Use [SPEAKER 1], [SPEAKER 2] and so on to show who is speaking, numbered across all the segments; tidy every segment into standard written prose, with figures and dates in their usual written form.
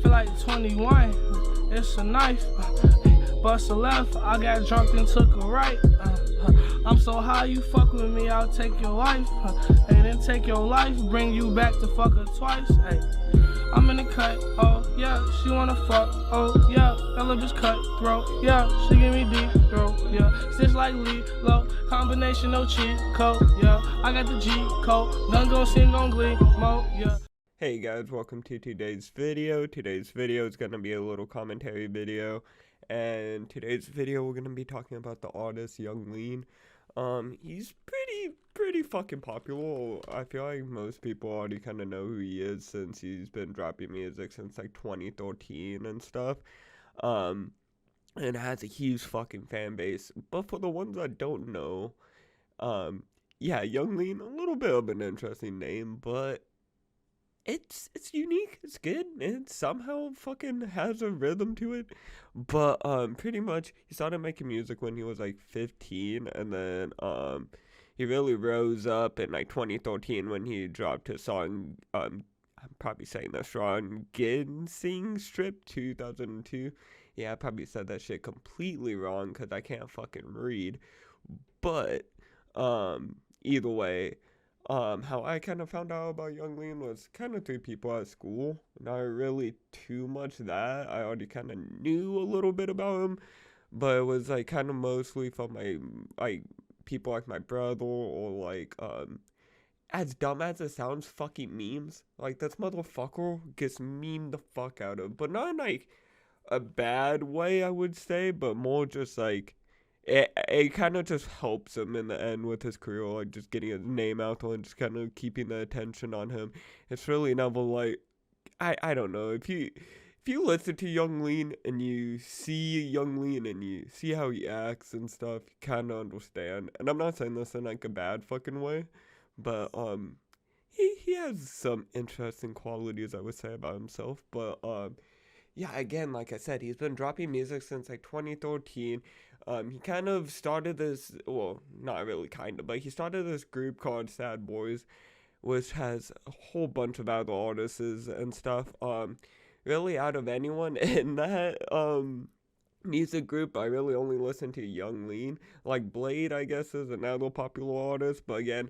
[SPEAKER 1] feel like 21, it's a knife. Bust a left, I got drunk and took a right. I'm so high, you fuck with me, I'll take your life. And then take your life, bring you back to fuck her twice. Hey, I'm in the cut, oh yeah, she wanna fuck, oh yeah, that little bitch cutthroat, yeah, she give me deep throat, yeah, stitch like low, combination no cheat code, yeah, I got the G code, done gon' sing on glee mode, yeah.
[SPEAKER 2] Hey guys, welcome to today's video. Today's video is going to be a little commentary video, and today's video we're going to be talking about the artist Young Lean. He's pretty fucking popular. I feel like most people already kind of know who he is since he's been dropping music since like 2013 and stuff. And has a huge fucking fan base. But for the ones that don't know, yeah, Young Lean, a little bit of an interesting name, but it's unique, it's good, it somehow fucking has a rhythm to it. But pretty much he started making music when he was like 15, and then he really rose up in like 2013 when he dropped his song, I'm probably saying this wrong, Ginseng Strip 2002. Yeah, I probably said that shit completely wrong because I can't fucking read. But either way, how I kind of found out about Young Lean was kind of through people at school. Not really too much that. I already kind of knew a little bit about him, but it was like kind of mostly from my people like my brother, or like as dumb as it sounds, fucking memes. Like, this motherfucker gets memed the fuck out of, but not in like a bad way, I would say, but more just like it kind of just helps him in the end with his career, like just getting his name out there and just kind of keeping the attention on him. It's really never like, I don't know, if you listen to Young Lean and you see Young Lean and you see how he acts and stuff, you kind of understand. And I'm not saying this in like a bad fucking way, but he has some interesting qualities, I would say, about himself. But yeah, again, like I said, he's been dropping music since like 2013. He kind of started this, well, not really kind of, but he started this group called Sad Boys, which has a whole bunch of other artists and stuff. Really, out of anyone in that music group, I really only listen to Young Lean. Like, Blade, I guess, is another popular artist, but again,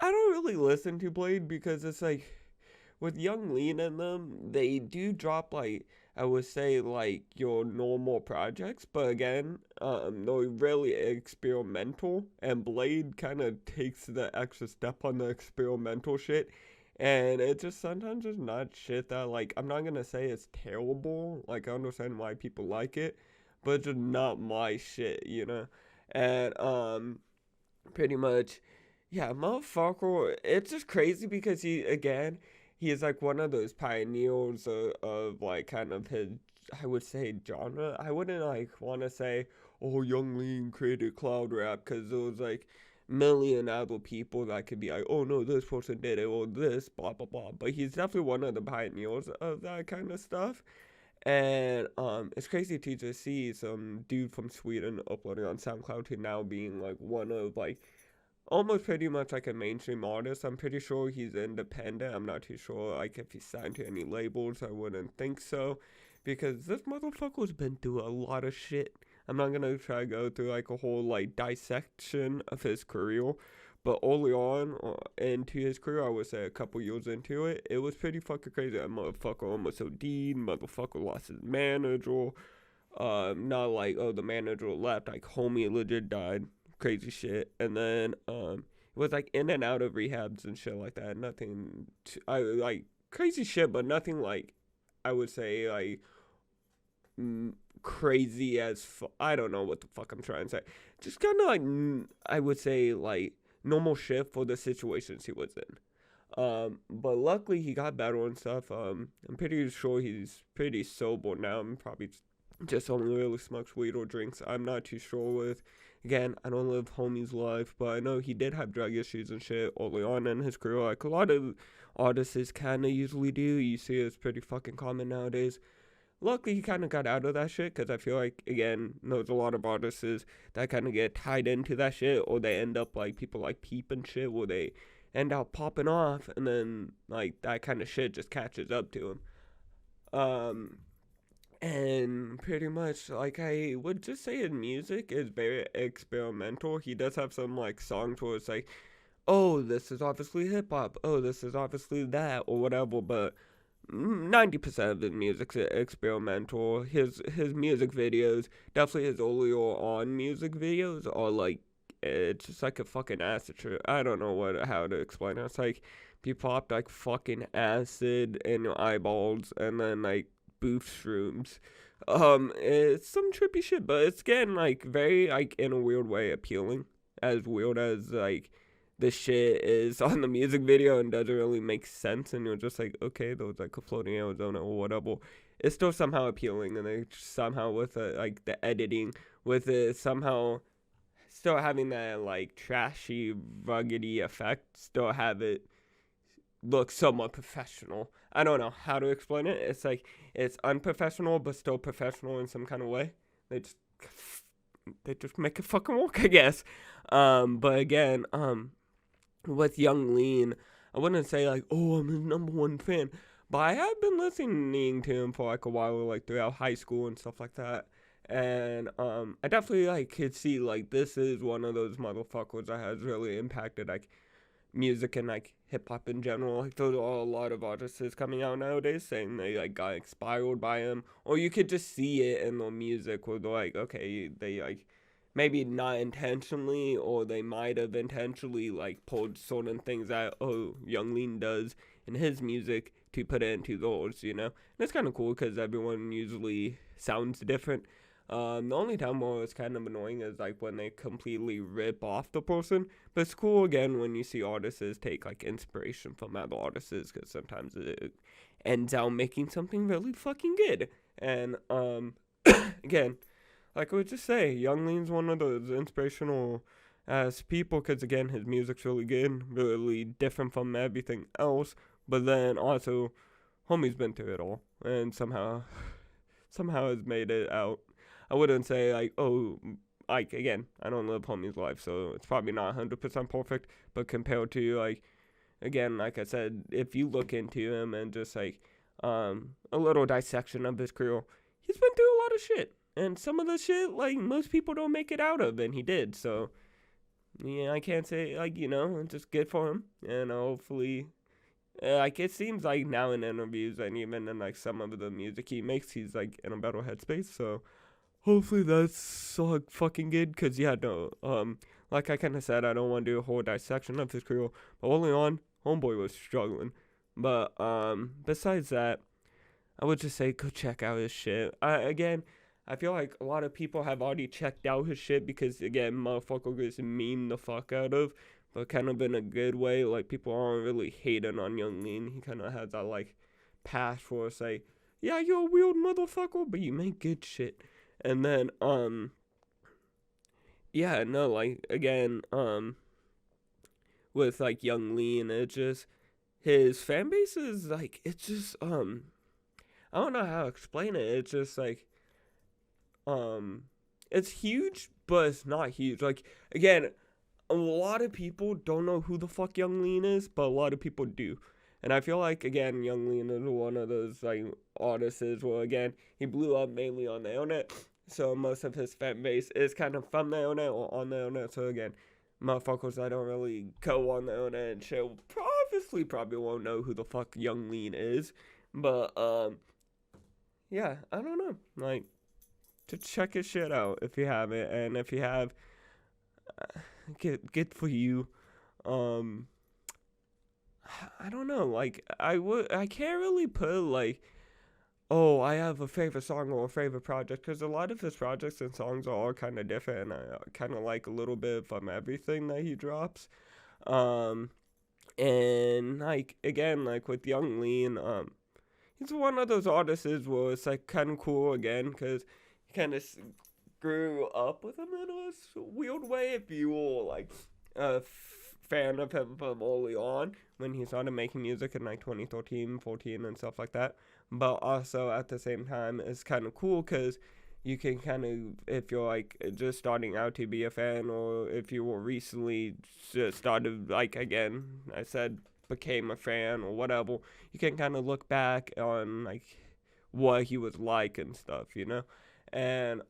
[SPEAKER 2] I don't really listen to Blade because it's like, with Young Lean in them, they do drop, like, I would say, like, your normal projects, but again, they're really experimental, and Blade kind of takes the extra step on the experimental shit, and it just sometimes is not shit that, like, I'm not gonna say it's terrible, like, I understand why people like it, but it's just not my shit, you know, and, pretty much, yeah, motherfucker, it's just crazy because he is like one of those pioneers of like kind of his, I would say, genre. I wouldn't like want to say, oh, Young Lean created cloud rap, because there was like million other people that could be like, oh no, this person did it, or this, blah blah blah. But he's definitely one of the pioneers of that kind of stuff. And it's crazy to just see some dude from Sweden uploading on SoundCloud to now being like one of like almost pretty much like a mainstream artist. I'm pretty sure he's independent. I'm not too sure like if he's signed to any labels. I wouldn't think so, because this motherfucker's been through a lot of shit. I'm not gonna try to go through like a whole like dissection of his career, but early on into his career, I would say a couple years into it, it was pretty fucking crazy. That motherfucker almost OD'd. Motherfucker lost his manager. Not like, oh, the manager left, like homie legit died. Crazy shit. And then it was like in and out of rehabs and shit like that. Nothing I like crazy shit, but nothing like, I would say, like crazy as I don't know what the fuck I'm trying to say. Just kind of like, I would say, like normal shit for the situations he was in. But luckily he got better and stuff. I'm pretty sure he's pretty sober now. I'm probably just only really smokes weed or drinks. I'm not too sure with. Again, I don't live homie's life, but I know he did have drug issues and shit early on in his career, like a lot of artists kind of usually do. You see it's pretty fucking common nowadays. Luckily, he kind of got out of that shit, because I feel like, again, there's a lot of artists that kind of get tied into that shit, or they end up like people like Peep and shit, where they end up popping off, and then, like, that kind of shit just catches up to him. And pretty much, like, I would just say his music is very experimental. He does have some, like, songs where it's like, oh, this is obviously hip hop. Oh, this is obviously that, or whatever. But 90% of his music's experimental. His music videos, definitely his earlier on music videos, are like, it's just like a fucking acid trip. I don't know how to explain it. It's like if you popped like fucking acid in your eyeballs and then like boost shrooms. It's some trippy shit, but it's again like very like in a weird way appealing. As weird as like the shit is on the music video and doesn't really make sense, and you're just like, okay, those like a floating Arizona or whatever. It's still somehow appealing, and they somehow with like the editing, with it somehow still having that like trashy, ruggedy effect, still have it look somewhat professional. I don't know how to explain it. It's like it's unprofessional but still professional in some kind of way. They just make it fucking work, I guess. But again, with Young Lean, I wouldn't say like, oh, I'm his number one fan, but I have been listening to him for like a while, like throughout high school and stuff like that. And I definitely like could see like this is one of those motherfuckers that has really impacted like music and like hip hop in general. Like there's a lot of artists coming out nowadays saying they like got inspired by him, or you could just see it in their music where they're like, okay, they like maybe not intentionally, or they might have intentionally like pulled certain things that Young Lean does in his music to put it into theirs, you know. And it's kind of cool because everyone usually sounds different. The only time where it's kind of annoying is like when they completely rip off the person. But it's cool again when you see artists take like inspiration from other artists, because sometimes it ends out making something really fucking good. And again, like I would just say, Young Lean's one of those inspirational as people, because again his music's really good, really different from everything else. But then also, homie's been through it all, and somehow has made it out. I wouldn't say like, oh, like again, I don't live homie's life, so it's probably not 100% perfect. But compared to like, again, like I said, if you look into him and just like a little dissection of his career, he's been through a lot of shit, and some of the shit like most people don't make it out of, and he did. So yeah, I can't say like, you know, it's just good for him, and hopefully. Like it seems like now in interviews and even in like some of the music he makes, he's like in a better headspace. So hopefully that's fucking good. Cause yeah, no, like I kind of said, I don't want to do a whole dissection of his career. But early on, homeboy was struggling. But besides that, I would just say go check out his shit. I feel like a lot of people have already checked out his shit because again, motherfucker gets meme the fuck out of. But kind of in a good way. Like people aren't really hating on Young Lean. He kind of has that like pass for say, yeah, you're a weird motherfucker, but you make good shit. And then yeah, no, like again, with like Young Lean, it just his fan base is like, it's just I don't know how to explain it. It's just like it's huge, but it's not huge. Like again, a lot of people don't know who the fuck Young Lean is, but a lot of people do. And I feel like, again, Young Lean is one of those, like, artists where, again, he blew up mainly on the internet. So most of his fan base is kind of from the internet or on the internet. So, again, motherfuckers that don't really go on the internet and shit probably won't know who the fuck Young Lean is. But, yeah, I don't know. Like, to check his shit out if you haven't. And if you have... Good for you. I don't know, like I can't really put like, oh, I have a favorite song or a favorite project, because a lot of his projects and songs are all kind of different, and I kind of like a little bit from everything that he drops. And like again, like with Young Lean, he's one of those artists where it's like kind of cool again, because he kind of grew up with him in a weird way. If you were like a fan of him from early on when he started making music in like 2013, 14 and stuff like that, but also at the same time it's kind of cool because you can kind of, if you're like just starting out to be a fan, or if you were recently just started, like again I said, became a fan or whatever, you can kind of look back on like what he was like and stuff, you know? And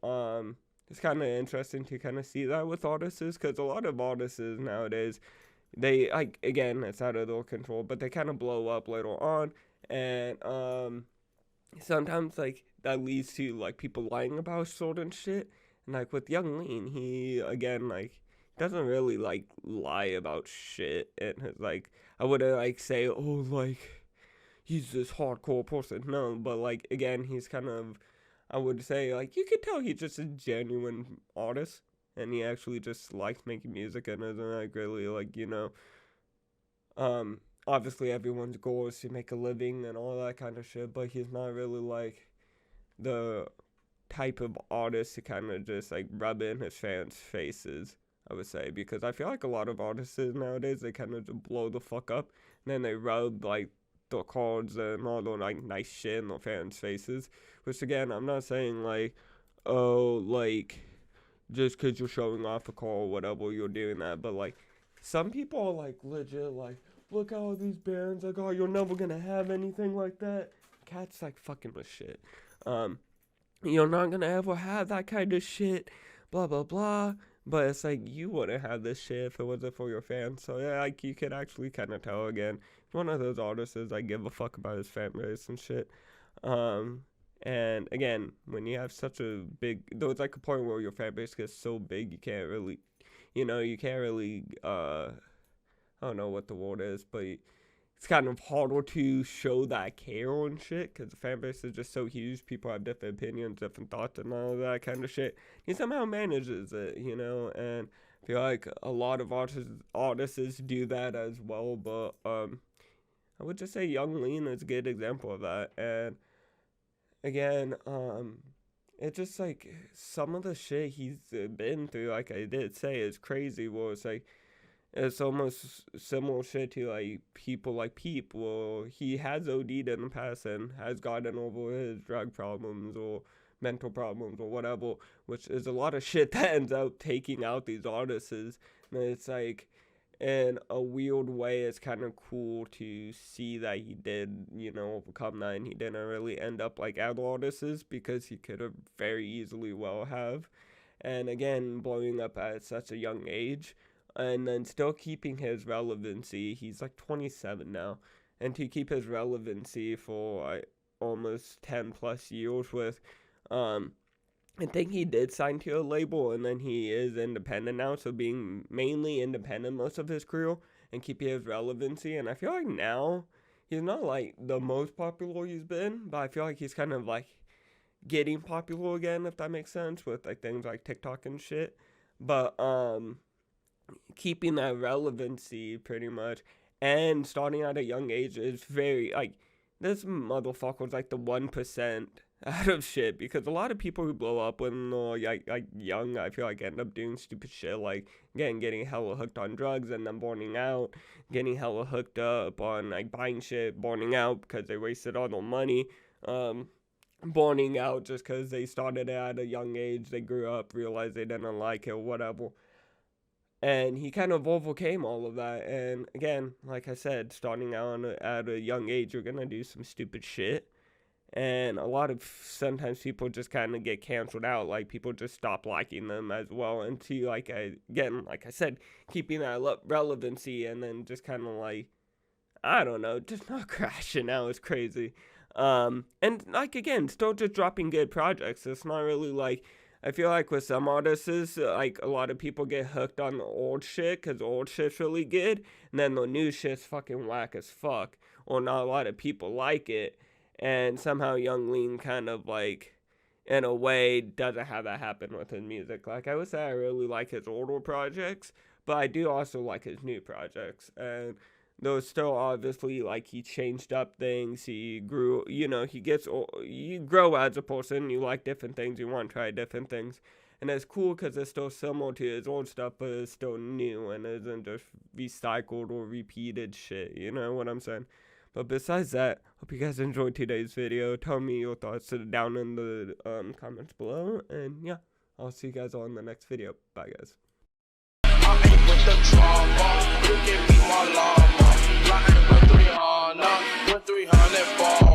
[SPEAKER 2] it's kind of interesting to kind of see that with artists, because a lot of artists nowadays, they, like, again, it's out of their control, but they kind of blow up later on, and sometimes, like, that leads to, like, people lying about certain shit. And, like, with Young Lean, he, again, like, doesn't really, like, lie about shit. And his, like, I wouldn't, like, say, oh, like, he's this hardcore person. No, but, like, again, he's kind of, I would say, like, you could tell he's just a genuine artist. And he actually just likes making music and isn't, like, really, like, you know, obviously everyone's goal is to make a living and all that kind of shit, but he's not really, like, the type of artist to kind of just, like, rub in his fans' faces, I would say, because I feel like a lot of artists nowadays, they kind of just blow the fuck up, and then they rub, like, the cards and all the, like, nice shit in the fans' faces, which, again, I'm not saying, like, oh, like, just because you're showing off a car or whatever, you're doing that, but, like, some people are, like, legit, like, look at all these bands, like, oh, you're never gonna have anything like that. Cat's, like, fucking with shit. You're not gonna ever have that kind of shit, blah, blah, blah. But it's like, you wouldn't have this shit if it wasn't for your fans. So, yeah, like, you could actually kind of tell, again, one of those artists is, like, give a fuck about his fan base and shit. And, again, when you have such a big, there's, like, a point where your fan base gets so big, you can't really, you know, you can't really, I don't know what the word is, but it's kind of harder to show that care and shit, because the fan base is just so huge. People have different opinions, different thoughts, and all that kind of shit. He somehow manages it, you know, and I feel like a lot of artists do that as well, but I would just say Young Lean is a good example of that. And again, it's just like some of the shit he's been through, like I did say, is crazy, where it's like, it's almost similar shit to, like, people like Peep, where he has OD'd in the past and has gotten over his drug problems or mental problems or whatever, which is a lot of shit that ends up taking out these artists. And it's like, in a weird way, it's kind of cool to see that he did, you know, overcome that, and he didn't really end up like other artists, because he could have very easily well have. And again, blowing up at such a young age, and then still keeping his relevancy. He's like 27 now, and to keep his relevancy for almost 10 plus years with, I think he did sign to a label, and then he is independent now, so being mainly independent most of his career, and keeping his relevancy. And I feel like now, he's not, like, the most popular he's been, but I feel like he's kind of, like, getting popular again, if that makes sense, with, like, things like TikTok and shit. But, keeping that relevancy pretty much, and starting at a young age is very, like, this motherfucker's like the 1% out of shit, because a lot of people who blow up when they're like young, I feel like end up doing stupid shit, like, again, getting hella hooked on drugs and then burning out, getting hella hooked up on, like, buying shit, burning out because they wasted all their money, burning out just because they started at a young age, they grew up, realized they didn't like it or whatever. And he kind of overcame all of that. And again, like I said, starting out at a young age, you're going to do some stupid shit. And a lot of, sometimes people just kind of get canceled out. Like, people just stop liking them as well. And to, like, again, like I said, keeping that relevancy, and then just kind of, like, I don't know, just not crashing out is crazy. And, like, again, still just dropping good projects. It's not really, like, I feel like with some artists, like, a lot of people get hooked on the old shit because the old shit's really good, and then the new shit's fucking whack as fuck, or not a lot of people like it, and somehow Young Lean kind of, like, in a way, doesn't have that happen with his music. Like, I would say I really like his older projects, but I do also like his new projects, and those still obviously, like, he changed up things, he grew, you know, you grow as a person, you like different things, you want to try different things, and it's cool because it's still similar to his old stuff, but it's still new, and isn't just recycled or repeated shit, you know what I'm saying? But besides that, hope you guys enjoyed today's video. Tell me your thoughts down in the comments below, and yeah, I'll see you guys all in the next video. Bye, guys. I ain't with the drama, you give me my llama, 300 ball.